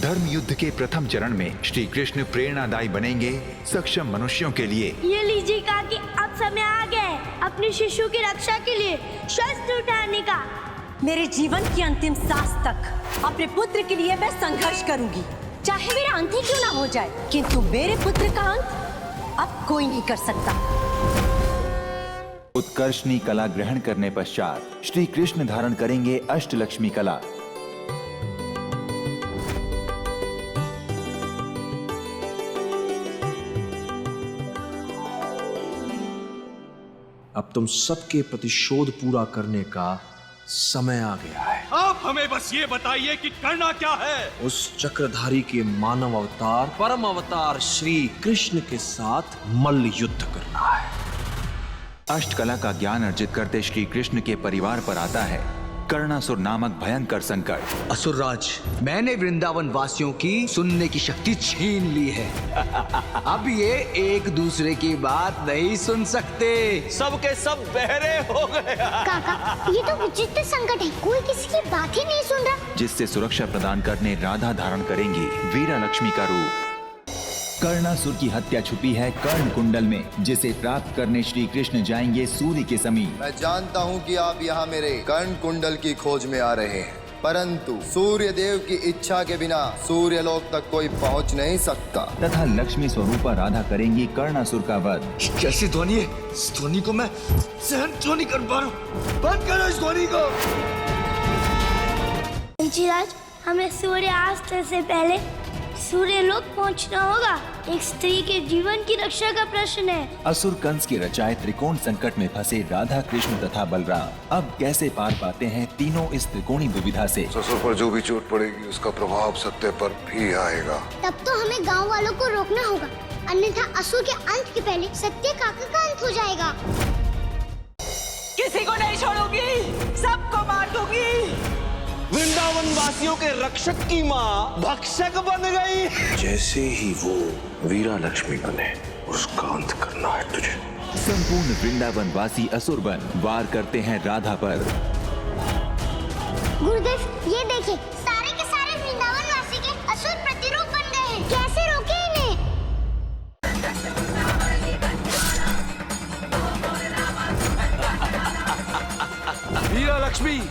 धर्म युद्ध के प्रथम चरण में श्री कृष्ण प्रेरणादायी बनेंगे सक्षम मनुष्यों के लिए। ये लीजिए कहा कि अब समय आ गया है अपने शिशु की रक्षा के लिए शस्त्र उठाने का। मेरे जीवन की अंतिम सांस तक अपने पुत्र के लिए मैं संघर्ष करूंगी, चाहे मेरा अंत ही क्यों ना हो जाए, किंतु मेरे पुत्र का अंत अब कोई नहीं कर सकता। उत्कर्षणी कला ग्रहण करने पश्चात श्री कृष्ण धारण करेंगे अष्टलक्ष्मी कला। अब तुम सबके प्रतिशोध पूरा करने का समय आ गया है। आप हमें बस ये बताइए कि करना क्या है। उस चक्रधारी के मानव अवतार परम अवतार श्री कृष्ण के साथ मल्ल युद्ध करना है। अष्टकला का ज्ञान अर्जित करते श्री कृष्ण के परिवार पर आता है कर्णासुर नामक भयंकर संकट। असुरराज, मैंने वृंदावन वासियों की सुनने की शक्ति छीन ली है। अब ये एक दूसरे की बात नहीं सुन सकते। सबके सब बहरे हो गए। काका, ये तो विचित्र संकट है, कोई किसी की बात ही नहीं सुन रहा। जिससे सुरक्षा प्रदान करने राधा धारण करेंगी वीरा लक्ष्मी का रूप। कर्णासुर की हत्या छुपी है कर्ण कुंडल में, जिसे प्राप्त करने श्री कृष्ण जाएंगे सूर्य के समीप। मैं जानता हूँ कि आप यहाँ मेरे कर्ण कुंडल की खोज में आ रहे हैं, परंतु सूर्य देव की इच्छा के बिना सूर्य लोक तक कोई पहुँच नहीं सकता। तथा लक्ष्मी स्वरूपा राधा करेंगी कर्णासुर का वध। कैसी ध्वनि है? इस ध्वनि को मैं सहन क्यों नहीं कर पा रहा हूँ? बंद करो इस ध्वनि को। पंचीराज, हमें सूर्यास्त से पहले सूर्य लोक पहुंचना होगा। एक स्त्री के जीवन की रक्षा का प्रश्न है। असुर कंस के रचाए त्रिकोण संकट में फंसे राधा कृष्ण तथा बलराम अब कैसे पार पाते हैं तीनों इस त्रिकोणी दुविधा से। ससुर पर जो भी चोट पड़ेगी उसका प्रभाव सत्य पर भी आएगा। तब तो हमें गांव वालों को रोकना होगा, अन्यथा असुर के अंत के पहले सत्य काका का अंत हो जाएगा। किसी को नहीं छोड़ूंगी, सबको मार दूंगी। वृंदावन वासियों के रक्षक की माँ भक्षक बन गई। जैसे ही वो वीरा लक्ष्मी बने उसका अंत करना है तुझे। संपूर्ण वृंदावन वासी असुर बन वार करते हैं राधा पर। गुरुदेव, ये देखिए, सारे के सारे वृंदावन वासी के असुर प्रतिरूप बन गए हैं। कैसे रोके इन्हें? वीरा लक्ष्मी,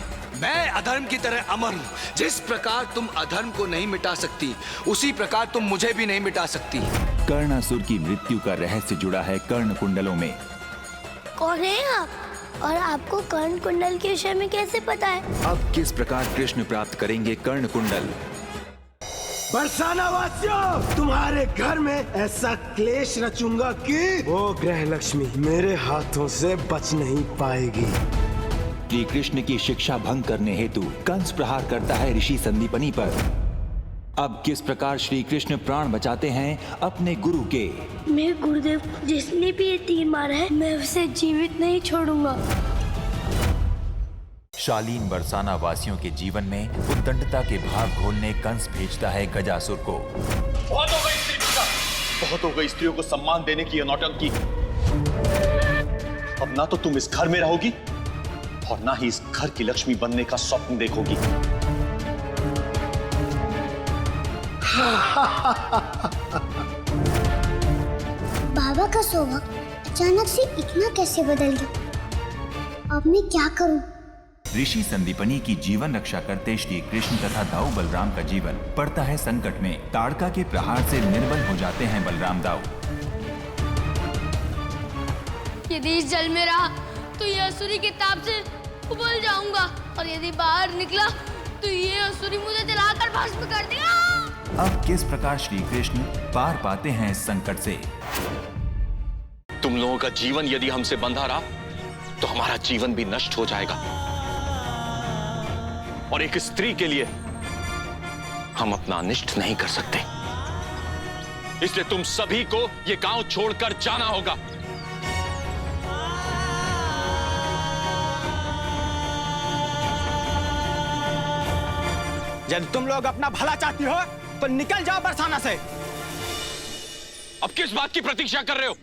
मैं अधर्म की तरह अमर हूँ। जिस प्रकार तुम अधर्म को नहीं मिटा सकती, उसी प्रकार तुम मुझे भी नहीं मिटा सकती। कर्णासुर की मृत्यु का रहस्य जुड़ा है कर्ण कुंडलों में। कौन है आप? और आपको कर्ण कुंडल के विषय में कैसे पता है? अब किस प्रकार कृष्ण प्राप्त करेंगे कर्ण कुंडल? बरसाना वासियों, तुम्हारे घर में ऐसा क्लेश रचूंगा कि वो ग्रह लक्ष्मी मेरे हाथों से बच नहीं पाएगी। श्री कृष्ण की शिक्षा भंग करने हेतु कंस प्रहार करता है ऋषि संदीपनी पर। अब किस प्रकार श्री कृष्ण प्राण बचाते हैं अपने गुरु के? मेरे गुरुदेव, जिसने भी ये तीर मारा है मैं उसे जीवित नहीं छोड़ूंगा। शालीन बरसाना वासियों के जीवन में उद्दंडता के भाव घोलने कंस भेजता है गजासुर को। बहुत हो गई स्त्री पूजा, बहुत हो गई स्त्रियों को सम्मान देने की नौटंकी। अब ना तो तुम इस घर में रहोगी और ना ही इस घर की लक्ष्मी बनने का स्वप्न देखोगी। बाबा का स्वभाव अचानक से इतना कैसे बदल गया? अब मैं क्या करूं? ऋषि संदीपनी की जीवन रक्षा करते श्री कृष्ण तथा दाऊ बलराम का जीवन पड़ता है संकट में। ताड़का के प्रहार से निर्बल हो जाते हैं बलराम दाऊ। यदि इस जल में रहा तो ये असुरी के ताप से उबल जाऊंगा, और यदि बाहर निकला तो ये असुरी मुझे जलाकर भस्म कर देगा। अब किस प्रकार श्री कृष्ण पार पाते हैं इस संकट से? तुम लोगों का जीवन यदि हमसे बंधा रहा तो हमारा जीवन भी नष्ट हो जाएगा, और एक स्त्री के लिए हम अपना अनिष्ट नहीं कर सकते। इसलिए तुम सभी को ये गांव छोड़कर जाना होगा। यदि तुम लोग अपना भला चाहती हो तो निकल जाओ बरसाना से। अब किस बात की प्रतीक्षा कर रहे हो?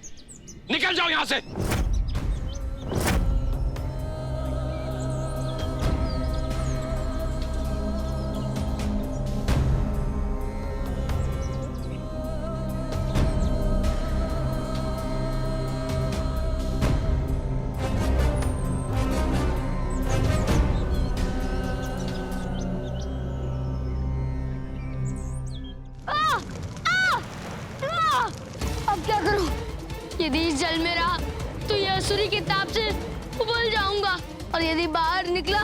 निकल जाओ यहां से। यदि इस जल में रहा तो ये असुरी के ताप से उबल जाऊंगा, और यदि बाहर निकला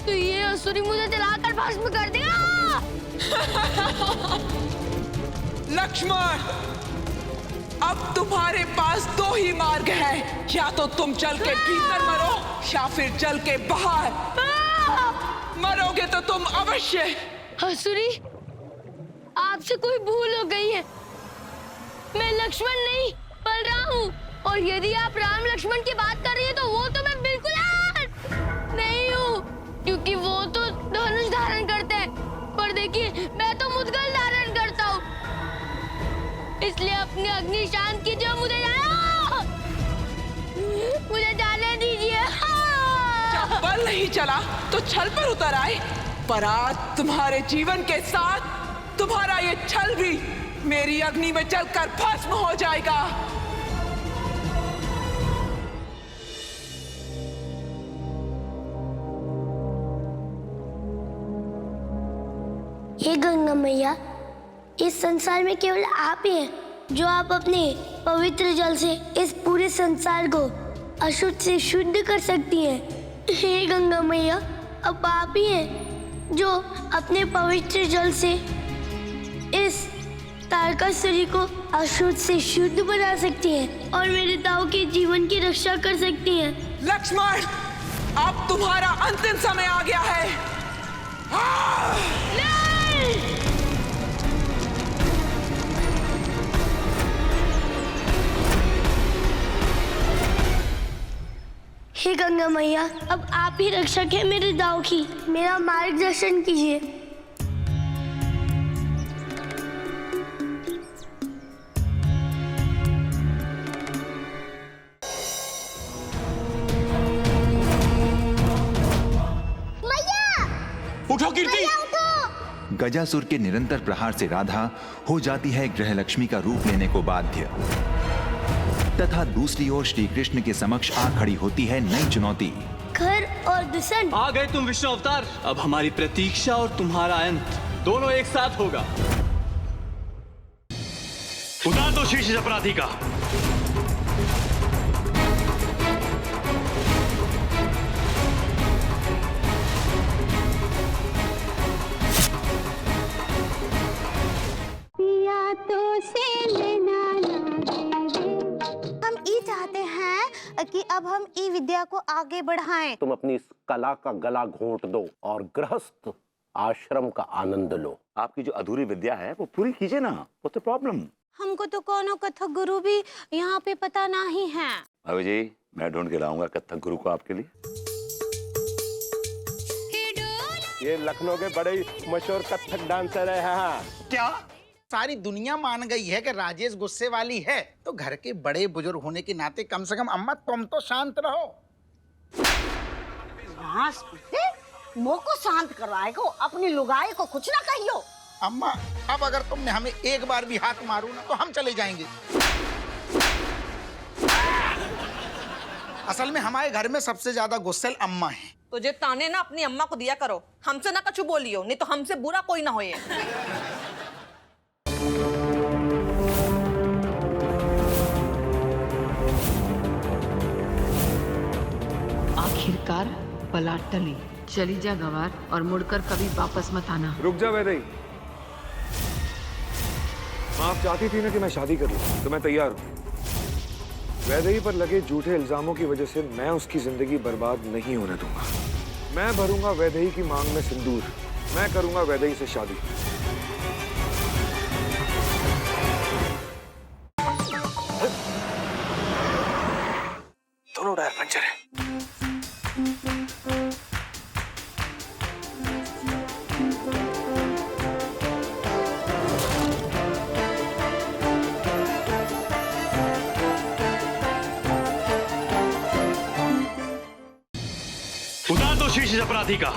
तो ये असुरी मुझे जलाकर भस्म कर देगा। लक्ष्मण, अब तुम्हारे पास दो ही मार्ग है, या तो तुम जल के भीतर मरो या फिर जल के बाहर। मरोगे तो तुम अवश्य। असुरी, आपसे कोई भूल हो गई है। मैं लक्ष्मण नहीं बलराम हूँ, और यदि आप राम लक्ष्मण की बात कर रही है तो वो तो मैं बिल्कुल नहीं हूँ, क्योंकि वो तो धनुष धारण करते हैं, पर देखिए मैं तो मुद्गल धारण करता हूँ। इसलिए अपनी अग्नि शांत कीजिए, मुझे जाने दीजिए। जब बल नहीं चला तो छल पर उतर आए, पर आज तुम्हारे जीवन के साथ तुम्हारा ये छल भी मेरी अग्नि में जलकर भस्म हो जाएगा। हे गंगा मैया, इस संसार में केवल आप ही हैं जो आप अपने पवित्र जल से इस पूरे संसार को अशुद्ध से शुद्ध कर सकती हैं। हे गंगा मैया, अब आप ही हैं जो अपने पवित्र जल से इस तारकासुरी को अशुद्ध से शुद्ध बना सकती हैं और मेरे दाऊ के जीवन की रक्षा कर सकती हैं। लक्ष्मण, अब तुम्हारा अंतिम समय आ गया है। हे गंगा मैया, अब आप ही रक्षक हैं मेरे दाऊ की, मेरा मार्गदर्शन कीजिए। उठो कीर्ति। गजासुर के निरंतर प्रहार से राधा हो जाती है गृहलक्ष्मी का रूप लेने को बाध्य, तथा दूसरी ओर श्री कृष्ण के समक्ष आ खड़ी होती है नई चुनौती। घर और दुष्ण। आ गए तुम विष्णु अवतार। अब हमारी प्रतीक्षा और तुम्हारा अंत दोनों एक साथ होगा। उतार दो शीश इस अपराधी का। कि अब हम ई विद्या को आगे बढ़ाएं। तुम अपनी इस कला का गला घोंट दो और गृहस्थ आश्रम का आनंद लो। आपकी जो अधूरी विद्या है वो पूरी कीजिए ना, वो तो प्रॉब्लम। हमको तो कोनो कथक गुरु भी यहाँ पे पता नहीं है। भाभी जी, मैं ढूंढ के लाऊंगा कथक गुरु को आपके लिए। ये लखनऊ के बड़े मशहूर कथक डांसर है। हाँ, क्या सारी दुनिया मान गई है कि राजेश गुस्से वाली है, तो घर के बड़े बुजुर्ग होने के नाते कम से कम अम्मा तुम तो शांत रहो। मुंह को शांत करवाएगा, अपनी लुगाई को कुछ ना कहियो। अम्मा, अब अगर तुमने हमें एक बार भी हाथ मारू ना तो हम चले जाएंगे। असल में हमारे घर में सबसे ज्यादा गुस्सेल अम्मा है। तुझे ताने ना अपनी अम्मा को दिया करो, हमसे ना कछु बोलियो, नहीं तो हमसे बुरा कोई ना होए। आखिरकार पलाट टली। चली जा गवार और मुड़कर कभी वापस मत आना। रुक जा वैदेही। आप चाहती थी ना कि मैं शादी कर लूं, तो मैं तैयार हूं। वैदेही पर लगे झूठे इल्जामों की वजह से मैं उसकी जिंदगी बर्बाद नहीं होने दूंगा। मैं भरूंगा वैदेही की मांग में सिंदूर। मैं करूंगा वैदेही से शादी। दोनों टायर पंचर है। उतार दो शीश इस अपराधी का।